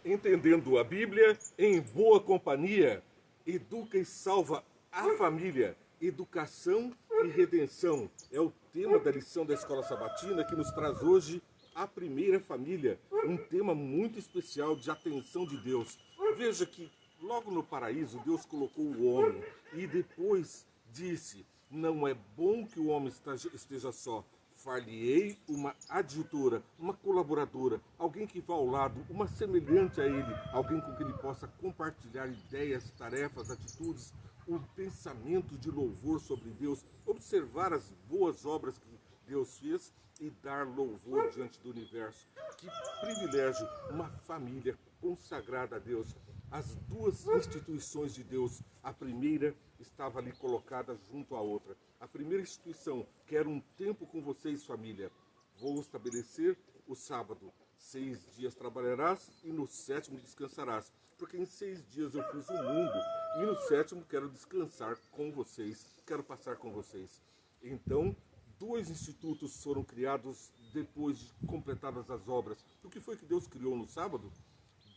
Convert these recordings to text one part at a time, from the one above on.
Entendendo a Bíblia, em boa companhia, educa e salva a família. Educação e redenção é o tema da lição da Escola Sabatina que nos traz hoje a primeira família, um tema muito especial de atenção de Deus. Veja que logo no paraíso Deus colocou o homem e depois disse: não é bom que o homem esteja só. Far-lhe-ei uma adjutora, uma colaboradora, alguém que vá ao lado, uma semelhante a ele, alguém com quem ele possa compartilhar ideias, tarefas, atitudes, um pensamento de louvor sobre Deus, observar as boas obras que Deus fez e dar louvor diante do universo. Que privilégio, uma família consagrada a Deus. As duas instituições de Deus, a primeira estava ali colocada junto à outra. A primeira instituição: quero um tempo com vocês, família. Vou estabelecer o sábado. 6 dias trabalharás e no sétimo descansarás. Porque em 6 dias eu fiz o mundo e no sétimo quero descansar com vocês, quero passar com vocês. Então, dois institutos foram criados depois de completadas as obras. O que foi que Deus criou no sábado?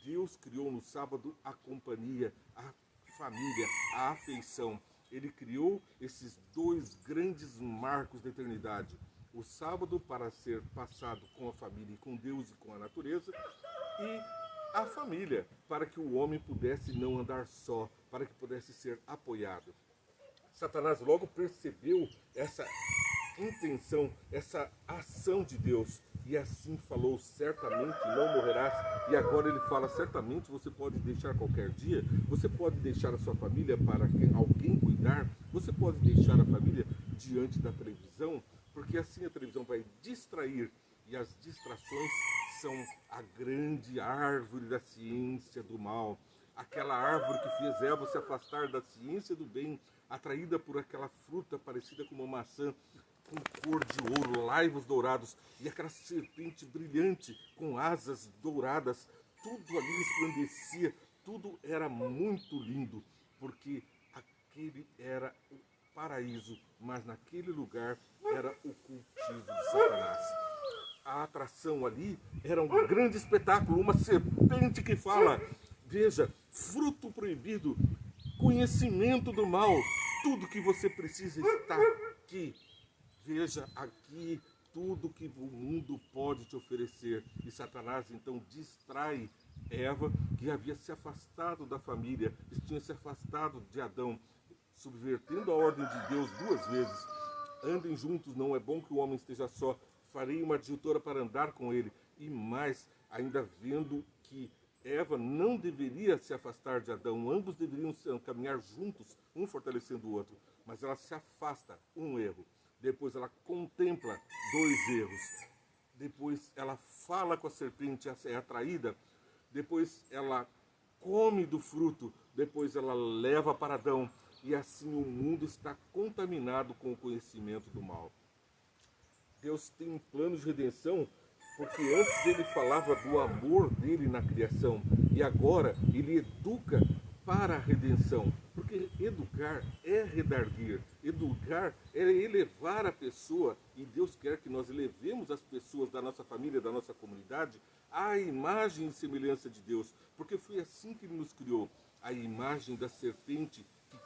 Deus criou no sábado a companhia, a família, a afeição. Ele criou esses dois grandes marcos da eternidade. O sábado para ser passado com a família e com Deus e com a natureza, e a família para que o homem pudesse não andar só, para que pudesse ser apoiado. Satanás logo percebeu essa intenção, essa ação de Deus, e assim falou: certamente não morrerás. E agora ele fala: certamente você pode deixar qualquer dia, você pode deixar a sua família para alguém cuidar, você pode deixar a família diante da televisão, porque assim a televisão vai distrair, e as distrações são a grande árvore da ciência do mal. Aquela árvore que fez Eva se afastar da ciência do bem, atraída por aquela fruta parecida com uma maçã, com cor de ouro, laivos dourados, e aquela serpente brilhante com asas douradas. Tudo ali resplandecia, tudo era muito lindo, porque aquele era o paraíso, mas naquele lugar era o cultivo de Satanás. A atração ali era um grande espetáculo, uma serpente que fala. Veja, fruto proibido, conhecimento do mal, tudo que você precisa está aqui. Veja aqui tudo que o mundo pode te oferecer. E Satanás então distrai Eva, que havia se afastado da família, tinha se afastado de Adão, subvertendo a ordem de Deus 2 vezes. Andem juntos, não é bom que o homem esteja só. Farei uma adjutora para andar com ele. E mais, ainda vendo que Eva não deveria se afastar de Adão, ambos deveriam caminhar juntos, um fortalecendo o outro. Mas ela se afasta, um erro. Depois ela contempla 2 erros. Depois ela fala com a serpente, é atraída. Depois ela come do fruto. Depois ela leva para Adão. E assim o mundo está contaminado com o conhecimento do mal. Deus tem um plano de redenção, porque antes ele falava do amor dele na criação, e agora ele educa para a redenção. Porque educar é redarguir, educar é elevar a pessoa, e Deus quer que nós elevemos as pessoas da nossa família, da nossa comunidade, à imagem e semelhança de Deus, porque foi assim que ele nos criou. A imagem da serpente que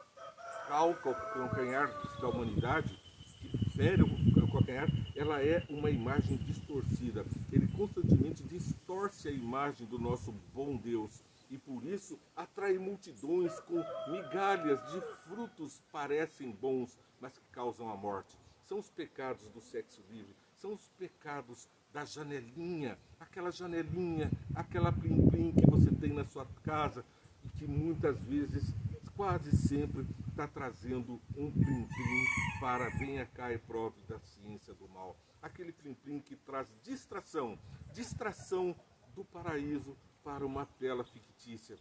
calca o calcanhar da humanidade, que fere o calcanhar, ela é uma imagem distorcida. Ele constantemente distorce a imagem do nosso bom Deus. E por isso atrai multidões com migalhas de frutos parecem bons, mas que causam a morte. São os pecados do sexo livre, são os pecados da janelinha, aquela plim-plim que você tem na sua casa e que muitas vezes, quase sempre, está trazendo um plim-plim para venha cá e prove da ciência do mal. Aquele plim-plim que traz distração do paraíso para uma tela fictícia,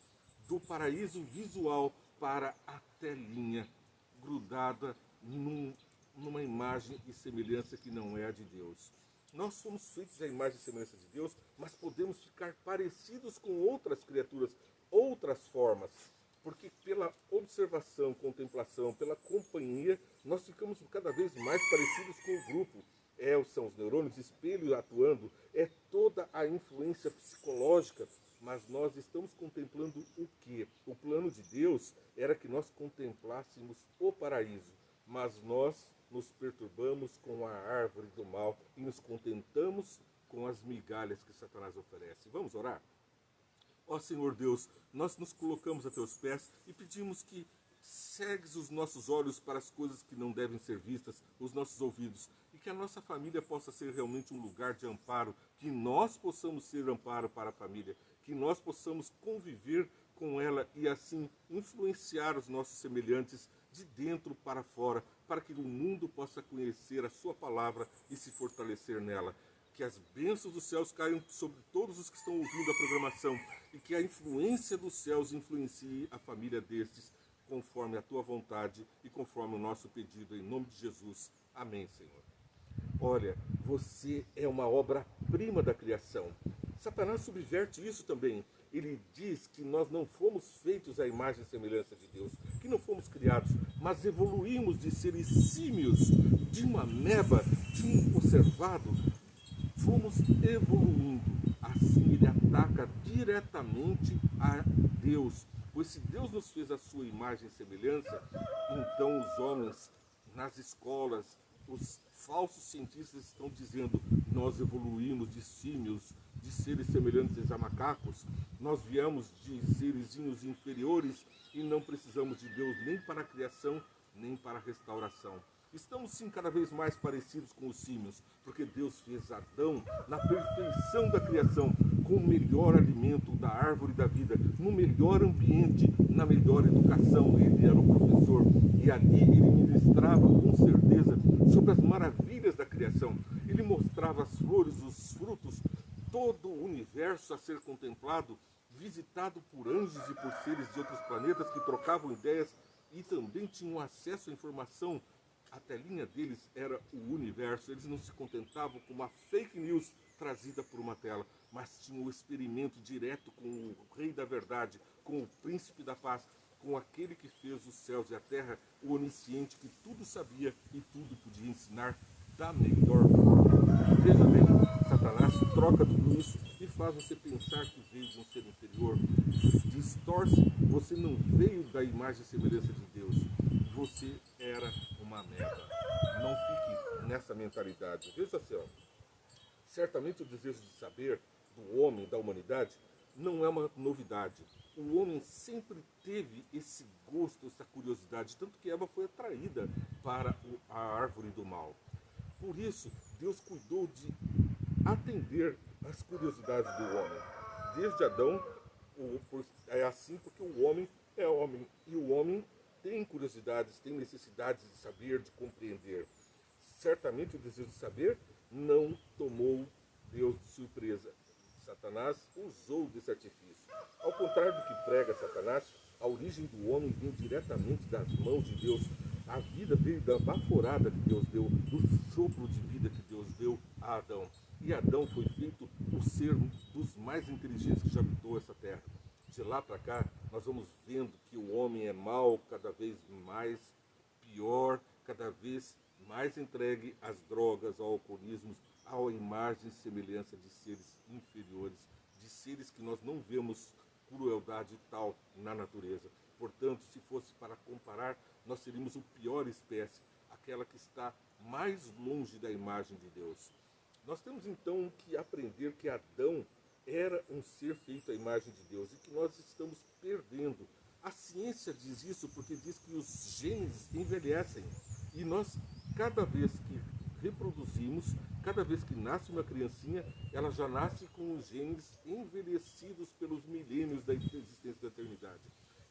do paraíso visual para a telinha grudada numa imagem e semelhança que não é a de Deus. Nós somos feitos à imagem e semelhança de Deus, mas podemos ficar parecidos com outras criaturas, outras formas, porque pela observação, contemplação, pela companhia, nós ficamos cada vez mais parecidos com o grupo. são os neurônios, espelho atuando, é toda a influência psicológica. Mas nós estamos contemplando o quê? O plano de Deus era que nós contemplássemos o paraíso, mas nós nos perturbamos com a árvore do mal e nos contentamos com as migalhas que Satanás oferece. Vamos orar? Ó Senhor Deus, nós nos colocamos a teus pés e pedimos que cegues os nossos olhos para as coisas que não devem ser vistas, os nossos ouvidos, e que a nossa família possa ser realmente um lugar de amparo, que nós possamos ser amparo para a família, que nós possamos conviver com ela e assim influenciar os nossos semelhantes de dentro para fora, para que o mundo possa conhecer a sua palavra e se fortalecer nela. Que as bênçãos dos céus caiam sobre todos os que estão ouvindo a programação e que a influência dos céus influencie a família destes, conforme a tua vontade e conforme o nosso pedido, em nome de Jesus. Amém, Senhor. Olha, você é uma obra-prima da criação. Satanás subverte isso também. Ele diz que nós não fomos feitos à imagem e semelhança de Deus, que não fomos criados, mas evoluímos de seres símios, de uma ameba, de um conservado. Fomos evoluindo. Assim ele ataca diretamente a Deus. Pois se Deus nos fez a sua imagem e semelhança, então os homens nas escolas, os falsos cientistas estão dizendo: nós evoluímos de símios, de seres semelhantes a macacos, nós viemos de seresinhos inferiores e não precisamos de Deus nem para a criação, nem para a restauração. Estamos sim cada vez mais parecidos com os símios, porque Deus fez Adão na perfeição da criação, com o melhor alimento da árvore da vida, no melhor ambiente, na melhor educação. Ele era o professor e ali ele ministrava com certeza sobre as maravilhas da criação. Ele mostrava as flores, os frutos, todo o universo a ser contemplado, visitado por anjos e por seres de outros planetas que trocavam ideias e também tinham acesso à informação. A telinha deles era o universo. Eles não se contentavam com uma fake news trazida por uma tela, mas tinham o experimento direto com o Rei da Verdade, com o Príncipe da Paz, com aquele que fez os céus e a terra, o onisciente que tudo sabia e tudo podia ensinar da melhor forma. Veja bem, Satanás troca tudo isso e faz você pensar que veio de um ser inferior. Distorce, você não veio da imagem e semelhança de Deus. Você era uma ameba. Não fique nessa mentalidade. Veja só, certamente o desejo de saber do homem, da humanidade, não é uma novidade. O homem sempre teve esse gosto, essa curiosidade, tanto que Eva foi atraída para a árvore do mal. Por isso, Deus cuidou de atender às curiosidades do homem. Desde Adão, é assim porque o homem é homem, e o homem tem curiosidades, tem necessidades de saber, de compreender. Certamente o desejo de saber não tomou Deus de surpresa. Satanás usou desse artifício. Ao contrário do que prega Satanás, a origem do homem vem diretamente das mãos de Deus. A vida veio da baforada que Deus deu, do sopro de vida que Deus deu a Adão. E Adão foi feito o ser dos mais inteligentes que já habitou essa terra. De lá para cá, nós vamos vendo que o homem é mau, cada vez mais pior, cada vez mais entregue às drogas, ao alcoolismo, à imagem e semelhança de seres inferiores, de seres que nós não vemos crueldade tal na natureza. Portanto, se fosse para comparar, nós seríamos a pior espécie, aquela que está mais longe da imagem de Deus. Nós temos então que aprender que Adão era um ser feito à imagem de Deus e que nós estamos perdendo. A ciência diz isso porque diz que os genes envelhecem e nós, cada vez que reproduzimos, cada vez que nasce uma criancinha, ela já nasce com os genes envelhecidos pelos milênios da existência da eternidade.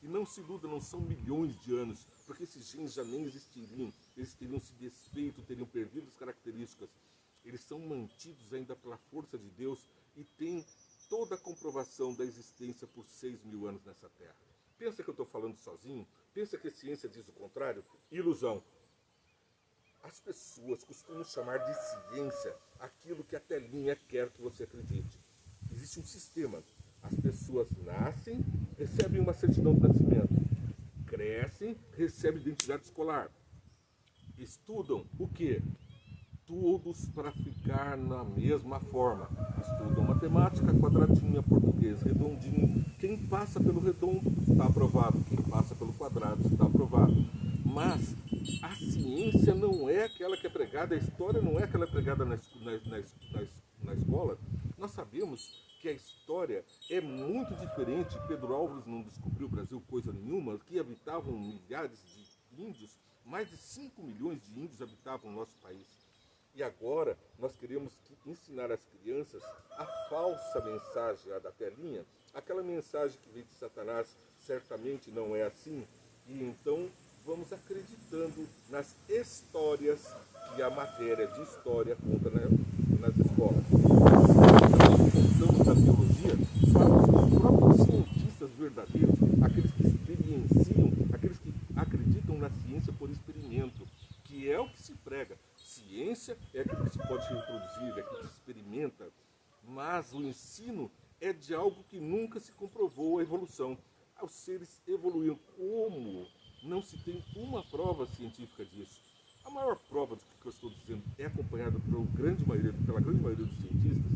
E não se iluda, não são milhões de anos, porque esses genes já nem existiriam, eles teriam se desfeito, teriam perdido as características. Eles são mantidos ainda pela força de Deus e têm toda a comprovação da existência por 6.000 anos nessa terra. Pensa que eu estou falando sozinho? Pensa que a ciência diz o contrário? Ilusão. As pessoas costumam chamar de ciência aquilo que a telinha quer que você acredite. Existe um sistema. As pessoas nascem, recebem uma certidão de nascimento, crescem, recebem identidade escolar, estudam o quê? todos para ficar na mesma forma. Estudam matemática, quadradinha, português, redondinho. Quem passa pelo redondo está aprovado, quem passa pelo quadrado está aprovado. Mas a ciência não é aquela que é pregada, a história não é aquela pregada na escola. Nós sabemos que a história é muito diferente. Pedro Álvares não descobriu o Brasil coisa nenhuma, que habitavam milhares de índios, mais de 5 milhões de índios habitavam o nosso país. E agora nós queremos ensinar às crianças a falsa mensagem lá da telinha, aquela mensagem que vem de Satanás, certamente não é assim, e então vamos acreditando nas histórias que a matéria de história conta nas escolas. Então, da biologia, fala dos próprios cientistas verdadeiros, aqueles que experienciam, aqueles que acreditam na ciência por experimento, que é o que se prega. Ciência é aquilo que se pode reproduzir, é aquilo que se experimenta, mas o ensino é de algo que nunca se comprovou a evolução. Os seres evoluíram. Como? Não se tem uma prova científica disso. A maior prova do que eu estou dizendo é acompanhada pela grande maioria dos cientistas.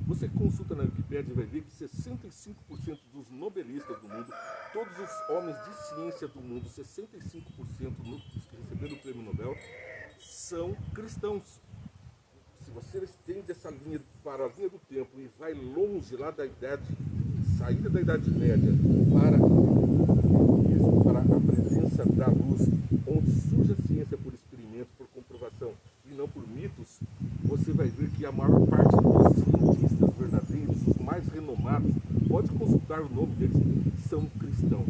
Você consulta na Wikipédia e vai ver que 65% dos nobelistas do mundo, todos os homens de ciência do mundo, 65% dos que receberam o prêmio Nobel, são cristãos. Se você estende essa linha para a linha do tempo e vai longe lá da idade, saída da Idade Média, para a presença da luz, onde surge a ciência por experimento, por comprovação e não por mitos, você vai ver que a maior parte dos cientistas verdadeiros, os mais renomados, pode consultar o nome deles, são cristãos.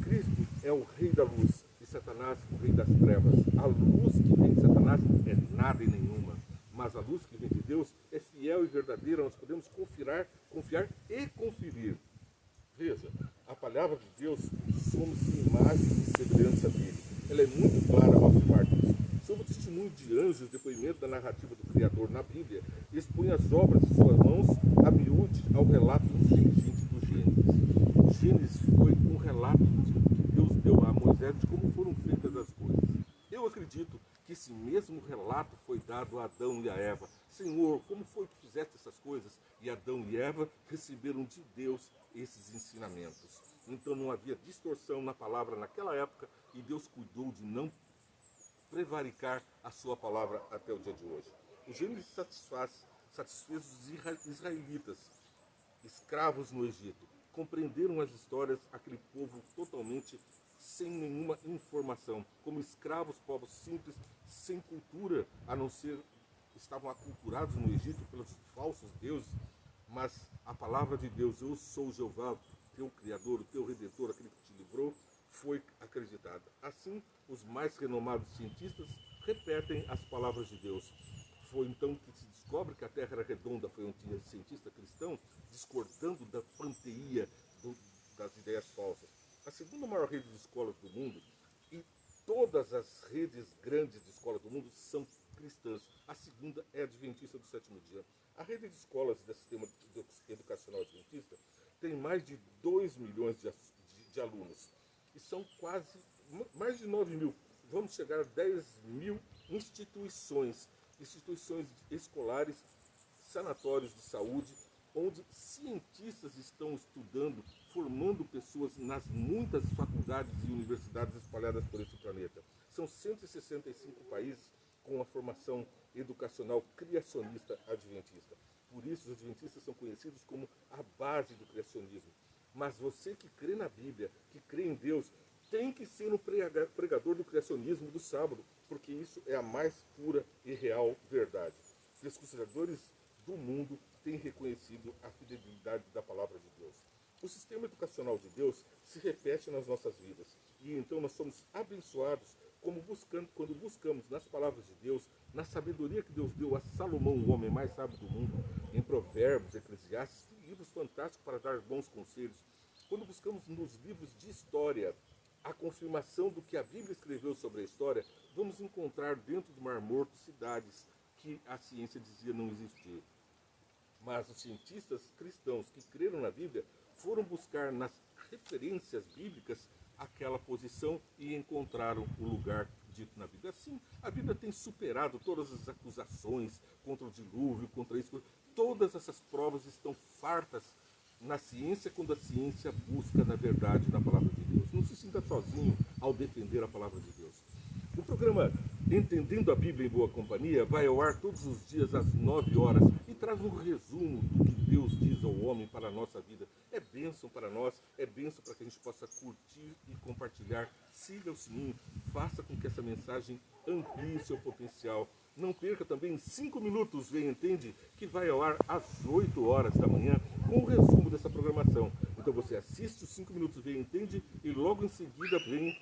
Cristo é o rei da luz e Satanás o rei das trevas. A luz que vem de Satanás é nada e nenhuma, mas a luz que vem de Deus é fiel e verdadeira. Nós podemos confiar e conferir. Veja, a palavra de Deus, somos imagem e semelhança dele. Ela é muito clara ao afirmar isso. Sob o testemunho de anjos, depoimento da narrativa do Criador na Bíblia, expõe as obras de suas mãos a miúde ao relato inteligente do Gênesis. O Gênesis foi um relato que Deus deu a Moisés de como foram feitas as coisas. Eu acredito que esse mesmo relato foi dado a Adão e a Eva. Senhor, como foi que fizeste essas coisas? E Adão e Eva receberam de Deus esses ensinamentos. Então não havia distorção na palavra naquela época e Deus cuidou de não prevaricar a sua palavra até o dia de hoje. O Gênesis satisfez os israelitas, escravos no Egito. Compreenderam as histórias, aquele povo totalmente sem nenhuma informação, como escravos, povos simples, sem cultura, a não ser estavam aculturados no Egito pelos falsos deuses, mas a palavra de Deus, eu sou Jeová, teu Criador, o teu Redentor, aquele que te livrou, foi acreditada. Assim, os mais renomados cientistas repetem as palavras de Deus. Foi então que se descobre que a Terra era redonda, foi um cientista cristão, discordando da panteia das ideias falsas. A segunda maior rede de escolas do mundo, e todas as redes grandes de escolas do mundo são cristãs. A segunda é a Adventista do Sétimo Dia. A rede de escolas do sistema educacional adventista tem mais de 2 milhões de alunos. E são quase mais de 9 mil. Vamos chegar a 10 mil instituições escolares, sanatórios de saúde, onde cientistas estão estudando, formando pessoas nas muitas faculdades e universidades espalhadas por esse planeta. São 165 países com a formação educacional criacionista adventista. Por isso, os adventistas são conhecidos como a base do criacionismo. Mas você que crê na Bíblia, que crê em Deus, tem que ser um pregador do criacionismo do sábado, porque isso é a mais pura e real verdade. Os pesquisadores do mundo têm reconhecido a fidelidade da palavra de Deus. O sistema educacional de Deus se repete nas nossas vidas. E então nós somos abençoados quando buscamos nas palavras de Deus, na sabedoria que Deus deu a Salomão, o homem mais sábio do mundo, em Provérbios, Eclesiastes, livros fantásticos para dar bons conselhos. Quando buscamos nos livros de história a confirmação do que a Bíblia escreveu sobre a história, vamos encontrar dentro do Mar Morto cidades que a ciência dizia não existir. Mas os cientistas cristãos que creram na Bíblia foram buscar nas referências bíblicas aquela posição e encontraram o lugar dito na Bíblia. Assim, a Bíblia tem superado todas as acusações contra o dilúvio, contra isso. Todas essas provas estão fartas na ciência, quando a ciência busca, na verdade, na palavra de Deus. Não se sinta sozinho ao defender a palavra de Deus. O programa Entendendo a Bíblia em Boa Companhia vai ao ar todos os dias às 9 horas e traz um resumo do que Deus diz ao homem para a nossa vida. É bênção para nós, é bênção para que a gente possa curtir e compartilhar. Siga o sininho, faça com que essa mensagem amplie seu potencial. Não perca também 5 minutos, Vem Entende, que vai ao ar às 8 horas da manhã com o resumo dessa programação. Então você assiste os 5 minutos, Vem Entende, e logo em seguida vem